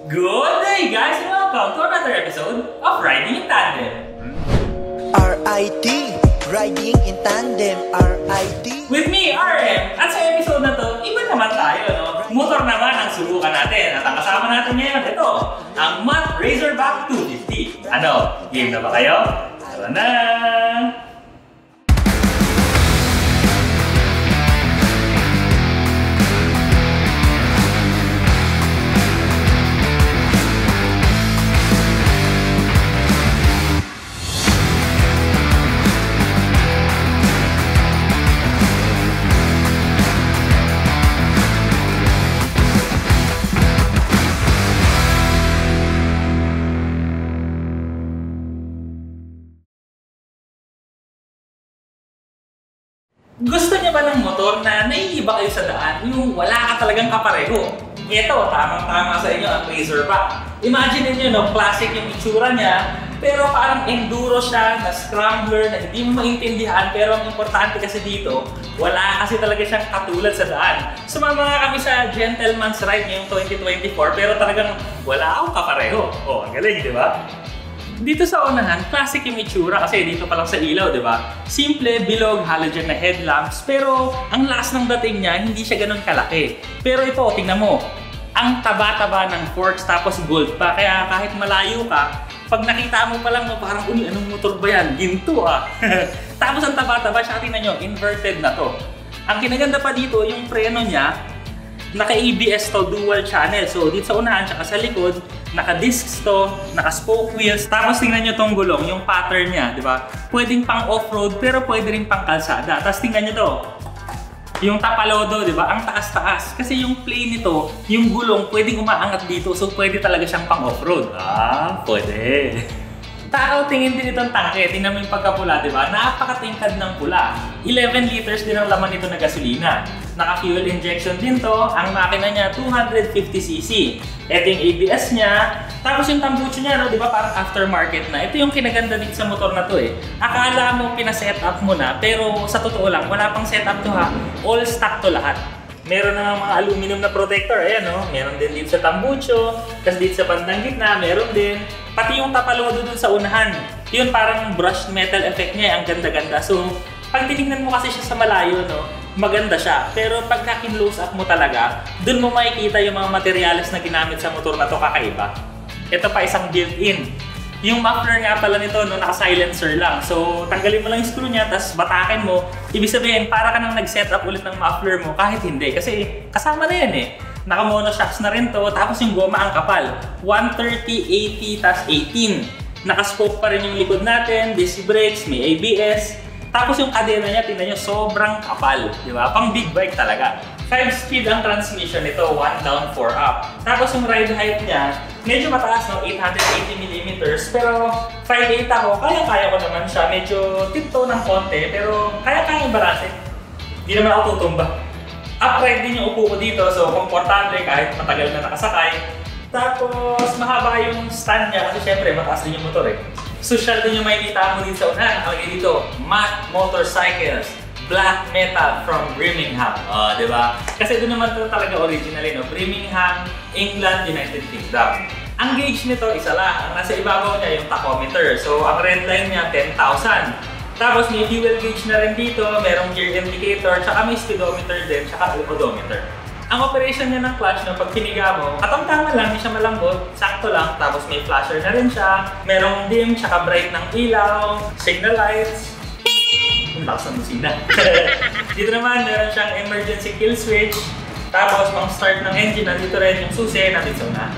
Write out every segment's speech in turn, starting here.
Good day guys and welcome to another episode of Riding in Tandem. RID, Riding in Tandem, RID. With me, RM. At sa episode na to, iba naman tayo, no? Motor naman ang subukan natin. At ang kasama natin ngayon, ito, ang Matt Razorback 250. Ano, game na ba kayo? Tara na! Gusto niya ba ng motor na naiiba kayo sa daan, yung wala ka talagang kapareho? Ito, tamang-tama sa inyo ang Razorback. Imagine niyo, no, classic yung itsura niya, pero parang enduro siya, na scrambler, na hindi mo maintindihan, pero ang importante kasi dito, wala kasi talaga siyang katulad sa daan. Sumama nga kami sa Gentleman's Ride ngayong 2024, pero talagang wala akong kapareho. Oh, ang galing, di ba? Dito sa unahan, classic yung itsura kasi dito pa lang sa ilaw, di ba? Simple, bilog, halogen na headlamps, pero ang last ng dating niya, hindi siya ganun kalaki. Pero ito, tingnan mo, ang taba-taba ng forks tapos gold pa, kaya kahit malayo ka, pag nakita mo pa lang, parang, uy, anong motor ba yan? Ginto ah! Tapos ang taba-taba siya, tingnan nyo, inverted na to. Ang kinaganda pa dito, yung preno niya, naka-ABS to, dual channel. So dito sa unahan, tsaka sa likod, naka-discs to, naka-spoke wheels. Tapos tingnan nyo tong gulong, yung pattern niya, di ba? Pwedeng pang off-road, pero pwede rin pang kalsada. Tapos tingnan nyo to, yung tapalodo, di ba? Ang taas-taas. Kasi yung plane nito, yung gulong, pwedeng umaangat dito. So pwede talaga siyang pang off-road. Ah, pwede. Tao, tingin din itong tangke. Tingnan mo yung pagkapula, di ba? Napakatingkad ng pula. 11 liters din ang laman nito na gasolina. Naka-fuel injection din to. Ang makina niya, 250cc. Ito yung ABS niya. Tapos yung tambucho niya, no, di ba? Parang aftermarket na. Ito yung kinaganda dito sa motor na to eh. Akala mo pina-setup mo na, pero sa totoo lang, wala pang setup to ha. All stock to lahat. Meron na mga aluminum na protector, ayan no? Meron din dito sa tambucho, tapos dito sa bandang gitna, meron din. Pati yung tapalodo dun sa unahan, yun parang brushed metal effect niya, ang ganda-ganda. So, pag tinignan mo kasi siya sa malayo, no, maganda siya. Pero pagka kin-close up mo talaga, dun mo makikita yung mga materials na ginamit sa motor na to kakaiba. Ito pa isang built-in. Yung muffler nga pala nito, no, naka-silencer lang. So, tanggalin mo lang yung screw niya, tapos batakin mo. Ibig sabihin, para ka nang nag-set up ulit ng muffler mo kahit hindi. Kasi kasama na yan eh. Naka-monoshocks na rin to, tapos yung goma ang kapal. 130, 80, tapos 18. Naka-spoke pa rin yung likod natin, disc brakes, may ABS. Tapos yung kadena niya, tingnan nyo, sobrang kapal. Di ba? Pang big bike talaga. 5-speed ang transmission nito, 1 down, 4 up. Tapos yung ride height niya, medyo mataas, no? 880mm, pero 5'8 ako, kaya-kaya ko naman siya. Medyo tiptoe ng konti, pero kaya-kaya yung balanse. Hindi naman ako tutumba. Upright din yung upo ko dito, so komportable kahit matagal na nakasakay. Tapos mahaba yung stand niya kasi syempre mataas din yung motor eh. Social din yung makikita mo dito sa unahan. Nakalagay dito, Matt Motorcycles, Black Metal from Birmingham. Di ba? Kasi doon naman ito talaga originally, no? Birmingham, England, United Kingdom. Ang gauge nito, isa lang. Ang nasa ibabaw niya yung tachometer. So, ang red line niya, 10,000. Tapos may fuel gauge na rin dito, merong gear indicator, tsaka may speedometer din, tsaka odometer. Ang operation niya ng clutch, no, pag piniga mo, katang-tama lang, hindi siya malambot, sakto lang, tapos may flasher na rin siya, merong dim, tsaka bright ng ilaw, signal lights. Ang lakas ng musina. Dito naman, meron siyang emergency kill switch, tapos pang start ng engine, nandito rin yung susi, nandito na.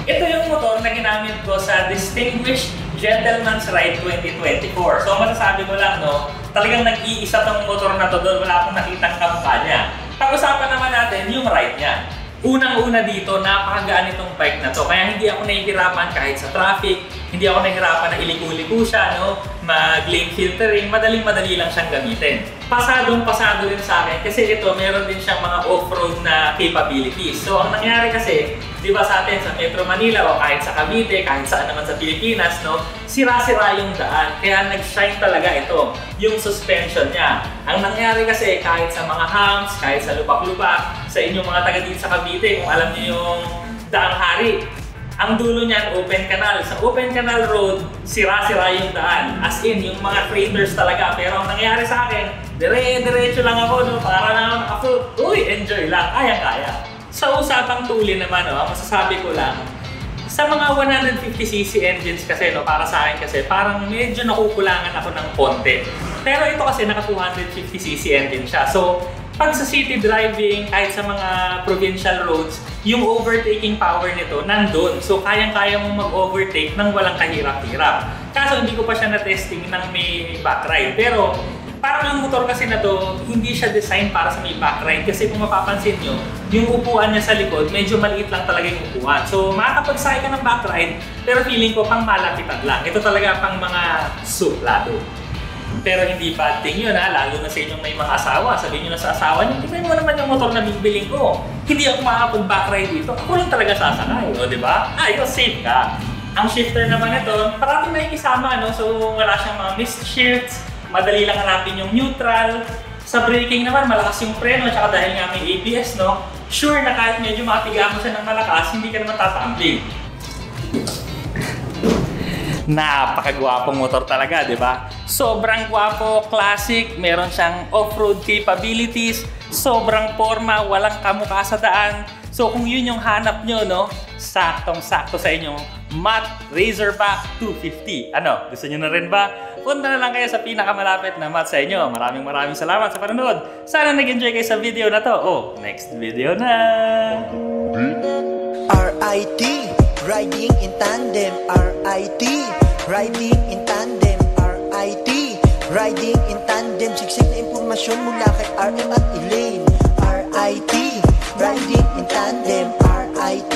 Ito yung motor na ginamit ko sa Distinguished Gentleman's Ride 2024. So masasabi ko lang, no, talagang nag-iisa tong motor na to doon, wala akong nakitang kamukha niya. Pag-usapan naman natin yung ride niya. Unang-una dito, napakagaan itong bike na to. Kaya hindi ako nahihirapan kahit sa traffic, hindi ako nahihirapan na iliko-liko siya, no? Mag-lane filtering, madaling-madali lang siyang gamitin. Pasadong-pasado rin sa akin kasi ito, meron din siyang mga off-road na capabilities. So ang nangyari kasi, di ba sa atin sa Metro Manila o kahit sa Cavite, kahit saan naman sa Pilipinas, no? Sira-sira yung daan. Kaya nag-shine talaga ito, yung suspension niya. Ang nangyari kasi kahit sa mga humps, kahit sa lubak-lubak, sa inyong mga taga dito sa Cavite, kung alam niyo yung daang hari. Ang dulo niyan, open canal. Sa open canal road, sira-sira yung daan. As in, yung mga trailers talaga. Pero ang nangyari sa akin, dire-diretso lang ako, no? Para lang ako naka-float. Uy, enjoy lang. Kaya-kaya. Sa usapang tuli naman, masasabi ko lang, sa mga 150cc engines kasi, para sa akin kasi, parang medyo nakukulangan ako ng konti. Pero ito kasi naka 250cc engine siya. So, pag sa city driving, kahit sa mga provincial roads, yung overtaking power nito nandun. So, kayang-kaya mong mag-overtake nang walang kahirap-hirap. Kaso, hindi ko pa siya na-testing ng may backride. Pero, parang yung motor kasi na to, hindi siya design para sa may backride. Kasi kung mapapansin nyo, yung upuan niya sa likod, medyo maliit lang talaga yung upuan. So, makakapagsakay ka ng backride, pero feeling ko pang malapitan lang. Ito talaga pang mga suplado. Pero hindi bad thing yun, lalo na sa inyong may mga asawa. Sabihin nyo na sa asawa nyo, tignan mo naman yung motor na bibiling ko. Hindi ako makakapag-backride dito. Ako lang talaga sasakay, di ba? Ayos, safe ka. Ang shifter naman ito, parating na ikisama, so wala siyang mga missed shifts. Madali lang hanapin yung neutral. Sa braking naman, malakas yung preno, tsaka dahil nga may ABS, sure na kahit medyo makapiga mo siya ng malakas, hindi ka naman tatambling. Napakagwapong motor talaga, di ba? Sobrang gwapo, classic, meron siyang off-road capabilities, sobrang forma, walang kamukha sa daan. So kung yun yung hanap nyo, saktong-sakto sa inyong Matt Razorback 250. Ano, gusto nyo na rin ba? Punta na lang kayo sa pinakamalapit na Matt sa inyo. Maraming salamat sa panonood. Sana nag-enjoy kayo sa video na to. Next video na! RIT, riding in tandem. RIT, riding in tandem. RIT, riding in tandem. Siksik na impormasyon mula kay RM at Elaine. RIT, riding in tandem. RIT,